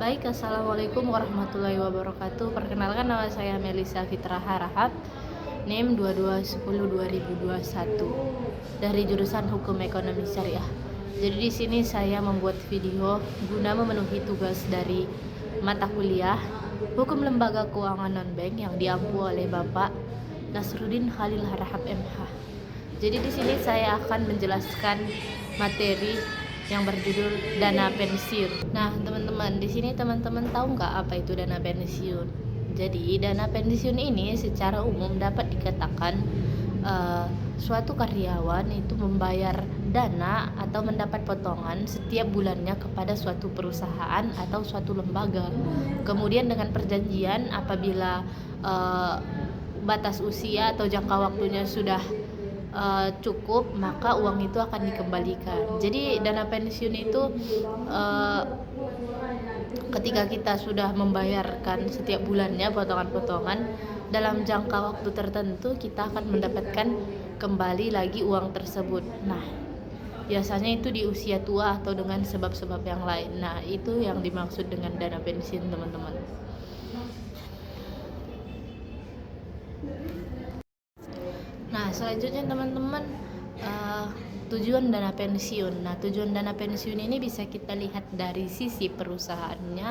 Baik, assalamualaikum warahmatullahi wabarakatuh. Perkenalkan, nama saya Melisa Fitra Harahap, NIM 2210-2021 dari jurusan Hukum Ekonomi Syariah. Jadi di sini saya membuat video guna memenuhi tugas dari mata kuliah Hukum Lembaga Keuangan Non-Bank yang diampu oleh Bapak Nasruddin Khalil Harahap MH. Jadi di sini saya akan menjelaskan materi yang berjudul dana pensiun. Nah, teman-teman, di sini teman-teman tahu nggak apa itu dana pensiun? Jadi, dana pensiun ini secara umum dapat dikatakan suatu karyawan itu membayar dana atau mendapat potongan setiap bulannya kepada suatu perusahaan atau suatu lembaga. Kemudian dengan perjanjian apabila batas usia atau jangka waktunya sudah cukup, maka uang itu akan dikembalikan. Jadi dana pensiun itu ketika kita sudah membayarkan setiap bulannya potongan-potongan, dalam jangka waktu tertentu kita akan mendapatkan kembali lagi uang tersebut. Nah, biasanya itu di usia tua atau dengan sebab-sebab yang lain. Nah, itu yang dimaksud dengan dana pensiun, teman-teman. Nah, selanjutnya teman-teman, tujuan dana pensiun. Nah, tujuan dana pensiun ini bisa kita lihat dari sisi perusahaannya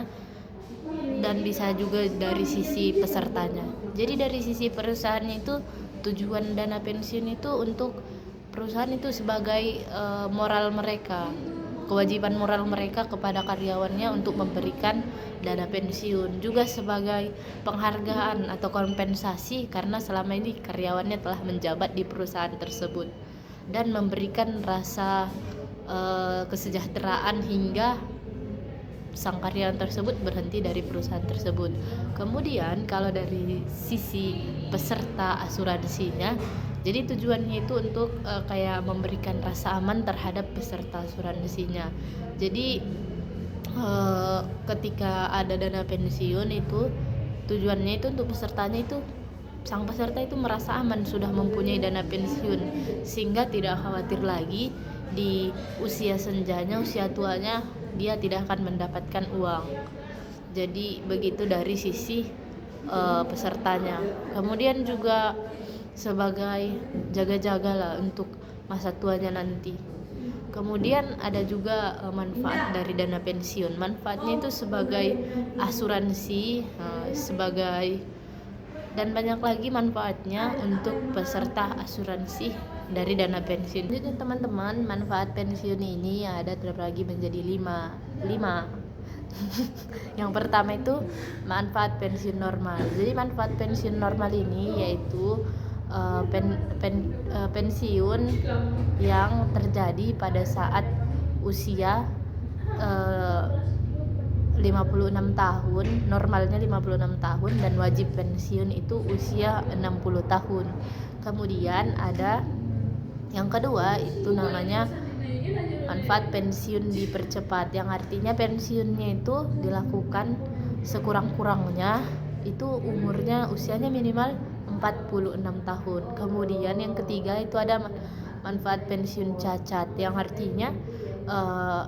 dan bisa juga dari sisi pesertanya. Jadi dari sisi perusahaannya itu, tujuan dana pensiun itu untuk perusahaan itu sebagai moral mereka, kewajiban moral mereka kepada karyawannya untuk memberikan dana pensiun, juga sebagai penghargaan atau kompensasi karena selama ini karyawannya telah menjabat di perusahaan tersebut dan memberikan rasa kesejahteraan hingga sang karyawan tersebut berhenti dari perusahaan tersebut. Kemudian kalau dari sisi peserta asuransinya, jadi tujuannya itu untuk kayak memberikan rasa aman terhadap peserta asuransinya. Jadi ketika ada dana pensiun itu tujuannya itu untuk pesertanya itu, sang peserta itu merasa aman sudah mempunyai dana pensiun, sehingga tidak khawatir lagi di usia senjanya, usia tuanya dia tidak akan mendapatkan uang. Jadi begitu dari sisi pesertanya. Kemudian juga sebagai jaga-jagalah untuk masa tuanya nanti. Kemudian ada juga manfaat dari dana pensiun. Manfaatnya itu sebagai asuransi, sebagai dan banyak lagi manfaatnya untuk peserta asuransi dari dana pensiun. Jadi teman-teman, manfaat pensiun ini ada terbagi menjadi lima. Yang pertama itu manfaat pensiun normal. Jadi manfaat pensiun normal ini yaitu pensiun yang terjadi pada saat usia 56 tahun, normalnya 56 tahun, dan wajib pensiun itu usia 60 tahun. Kemudian ada yang kedua, itu namanya manfaat pensiun dipercepat, yang artinya pensiunnya itu dilakukan sekurang-kurangnya itu umurnya, usianya minimal 46 tahun. Kemudian yang ketiga itu ada manfaat pensiun cacat, yang artinya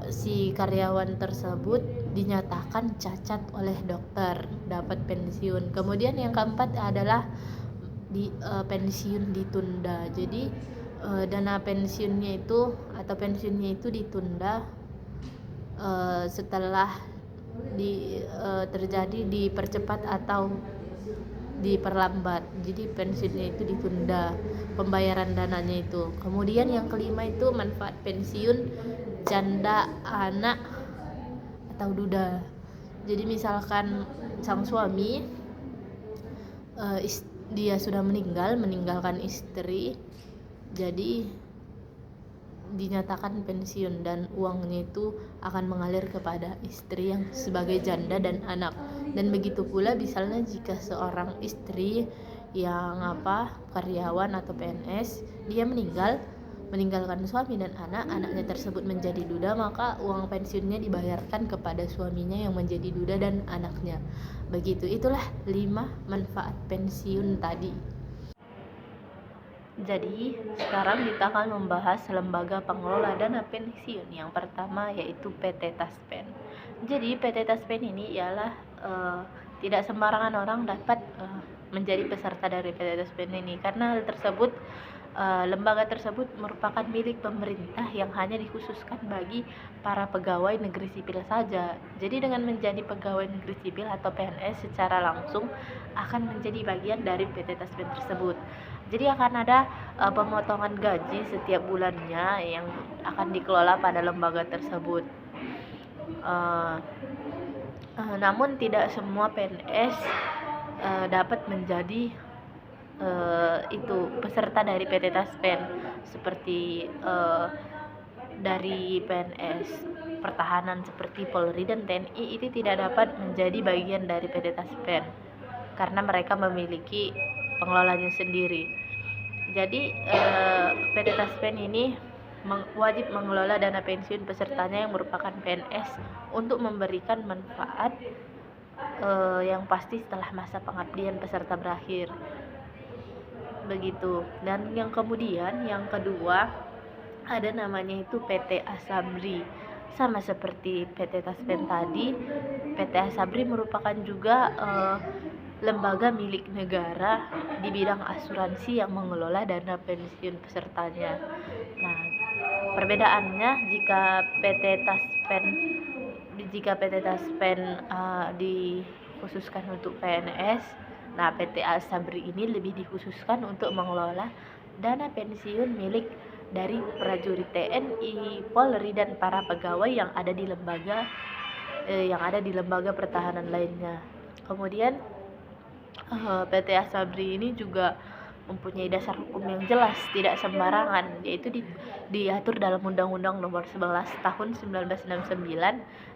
si karyawan tersebut dinyatakan cacat oleh dokter, dapat pensiun. Kemudian yang keempat adalah pensiun ditunda. Jadi dana pensiunnya itu atau pensiunnya itu ditunda setelah terjadi dipercepat atau diperlambat. Jadi pensiunnya itu ditunda, pembayaran dananya itu. Kemudian yang kelima itu manfaat pensiun janda, anak, atau duda. Jadi misalkan sang suami dia sudah meninggalkan istri, jadi dinyatakan pensiun dan uangnya itu akan mengalir kepada istri yang sebagai janda dan anak. Dan begitu pula misalnya jika seorang istri yang karyawan atau PNS, dia meninggalkan suami dan anaknya tersebut menjadi duda, maka uang pensiunnya dibayarkan kepada suaminya yang menjadi duda dan anaknya. Begitu, itulah 5 manfaat pensiun tadi. Jadi sekarang kita akan membahas lembaga pengelola dana pensiun. Yang pertama yaitu PT Taspen. Jadi PT Taspen ini ialah tidak sembarangan orang dapat menjadi peserta dari PT Taspen ini, karena hal tersebut lembaga tersebut merupakan milik pemerintah yang hanya dikhususkan bagi para pegawai negeri sipil saja. Jadi dengan menjadi pegawai negeri sipil atau PNS secara langsung akan menjadi bagian dari PT Taspen tersebut. Jadi akan ada pemotongan gaji setiap bulannya yang akan dikelola pada lembaga tersebut. Namun tidak semua PNS dapat menjadi itu peserta dari PT Taspen, seperti dari PNS pertahanan seperti Polri dan TNI itu tidak dapat menjadi bagian dari PT Taspen karena mereka memiliki pengelolanya sendiri. Jadi PT Taspen ini wajib mengelola dana pensiun pesertanya yang merupakan PNS untuk memberikan manfaat yang pasti setelah masa pengabdian peserta berakhir. Begitu. Dan yang kemudian yang kedua ada namanya itu PT Asabri. Sama seperti PT Taspen tadi, PT Asabri merupakan juga lembaga milik negara di bidang asuransi yang mengelola dana pensiun pesertanya. Nah, perbedaannya jika PT Taspen dikhususkan untuk PNS, nah PT Asabri ini lebih dikhususkan untuk mengelola dana pensiun milik dari prajurit TNI, Polri dan para pegawai yang ada di lembaga pertahanan lainnya. Kemudian PT Asabri ini juga mempunyai dasar hukum yang jelas, tidak sembarangan, yaitu diatur dalam Undang-Undang Nomor 11 Tahun 1969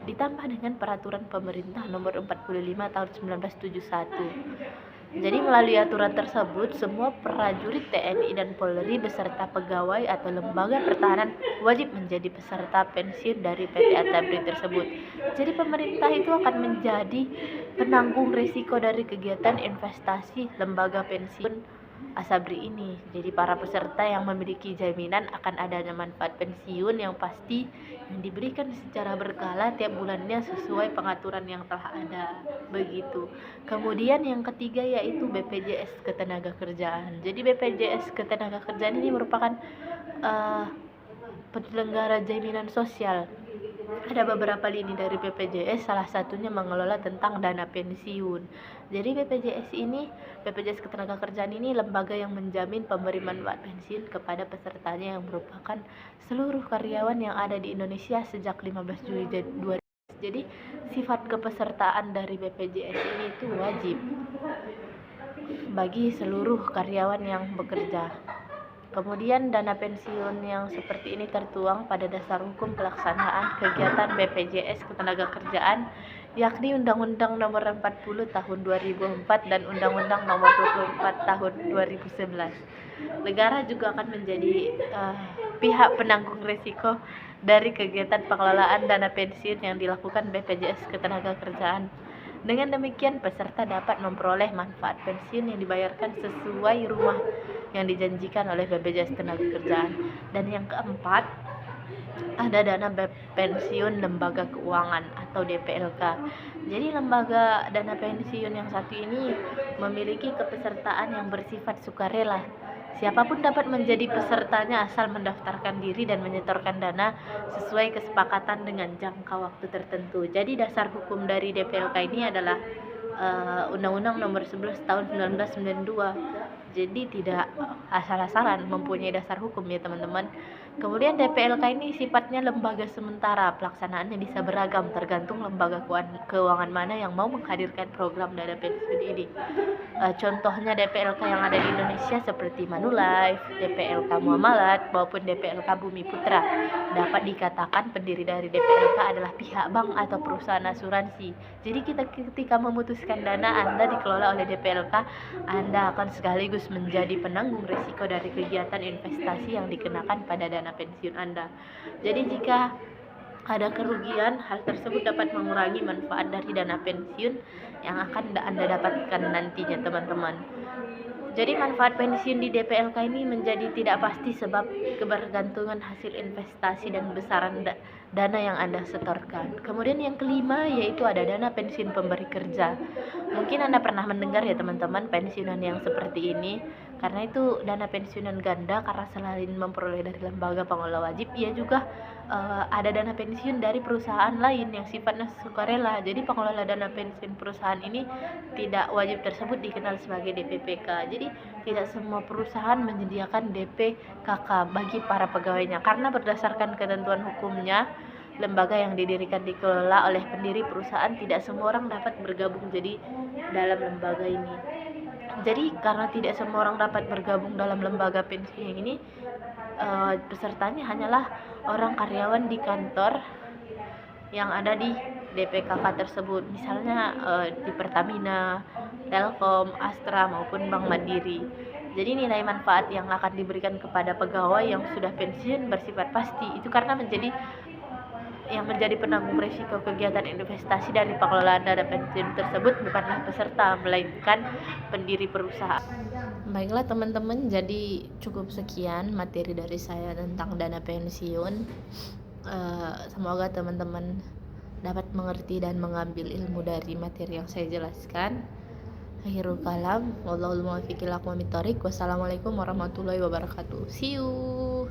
ditambah dengan Peraturan Pemerintah Nomor 45 Tahun 1971. Jadi melalui aturan tersebut, semua prajurit TNI dan Polri beserta pegawai atau lembaga pertahanan wajib menjadi peserta pensiun dari PT Asabri tersebut. Jadi pemerintah itu akan menjadi penanggung risiko dari kegiatan investasi lembaga pensiun Asabri ini. Jadi para peserta yang memiliki jaminan akan adanya manfaat pensiun yang pasti yang diberikan secara berkala tiap bulannya sesuai pengaturan yang telah ada. Begitu. Kemudian yang ketiga yaitu BPJS Ketenagakerjaan. Jadi BPJS Ketenagakerjaan ini merupakan penyelenggara jaminan sosial. Ada beberapa lini dari BPJS, salah satunya mengelola tentang dana pensiun. Jadi BPJS Ketenagakerjaan ini lembaga yang menjamin pemberi manfaat pensiun kepada pesertanya yang merupakan seluruh karyawan yang ada di Indonesia sejak 15 Juli 2000. Jadi sifat kepesertaan dari BPJS ini itu wajib bagi seluruh karyawan yang bekerja. Kemudian dana pensiun yang seperti ini tertuang pada dasar hukum pelaksanaan kegiatan BPJS Ketenagakerjaan, yakni Undang-Undang Nomor 40 Tahun 2004 dan Undang-Undang Nomor 24 Tahun 2011. Negara juga akan menjadi pihak penanggung risiko dari kegiatan pengelolaan dana pensiun yang dilakukan BPJS Ketenagakerjaan. Dengan demikian, peserta dapat memperoleh manfaat pensiun yang dibayarkan sesuai rumah yang dijanjikan oleh BPJS Ketenagakerjaan. Dan yang keempat, ada dana pensiun lembaga keuangan atau DPLK. Jadi lembaga dana pensiun yang satu ini memiliki kepesertaan yang bersifat sukarela. Siapapun dapat menjadi pesertanya asal mendaftarkan diri dan menyetorkan dana sesuai kesepakatan dengan jangka waktu tertentu. Jadi dasar hukum dari DPLK ini adalah Undang-Undang Nomor 11 Tahun 1992. Jadi tidak asal-asalan mempunyai dasar hukum ya teman-teman. Kemudian DPLK ini sifatnya lembaga sementara, pelaksanaannya bisa beragam tergantung lembaga keuangan mana yang mau menghadirkan program dana pensiun ini. Contohnya DPLK yang ada di Indonesia seperti Manulife, DPLK Muamalat maupun DPLK Bumi Putra. Dapat dikatakan pendiri dari DPLK adalah pihak bank atau perusahaan asuransi. Jadi ketika memutuskan dana Anda dikelola oleh DPLK, Anda akan sekaligus menjadi penanggung risiko dari kegiatan investasi yang dikenakan pada dana pensiun Anda. Jadi jika ada kerugian, hal tersebut dapat mengurangi manfaat dari dana pensiun yang akan Anda dapatkan nantinya teman-teman. Jadi manfaat pensiun di DPLK ini menjadi tidak pasti sebab kebergantungan hasil investasi dan besaran dana yang Anda setorkan. Kemudian yang kelima yaitu ada dana pensiun pemberi kerja. Mungkin Anda pernah mendengar ya teman-teman pensiunan yang seperti ini, karena itu dana pensiunan ganda karena selain memperoleh dari lembaga pengelola wajib, ia juga ada dana pensiun dari perusahaan lain yang sifatnya sukarela. Jadi pengelola dana pensiun perusahaan ini tidak wajib tersebut dikenal sebagai DPPK. Jadi tidak semua perusahaan menyediakan DPKK bagi para pegawainya karena berdasarkan ketentuan hukumnya, lembaga yang didirikan dikelola oleh pendiri perusahaan tidak semua orang dapat bergabung jadi dalam lembaga ini. Jadi karena tidak semua orang dapat bergabung dalam lembaga pensiun ini, pesertanya hanyalah orang karyawan di kantor yang ada di DPKK tersebut, misalnya di Pertamina, Telkom, Astra maupun Bank Mandiri. Jadi nilai manfaat yang akan diberikan kepada pegawai yang sudah pensiun bersifat pasti. Itu karena menjadi penanggung risiko kegiatan investasi dari pengelolaan dana pensiun tersebut bukanlah peserta, melainkan pendiri perusahaan. Baiklah teman-teman, jadi cukup sekian materi dari saya tentang dana pensiun. Semoga teman-teman dapat mengerti dan mengambil ilmu dari materi yang saya jelaskan. Akhirul kalam, wallahul muwaffiq ila aqwamit thoriq. Wassalamualaikum warahmatullahi wabarakatuh. See you.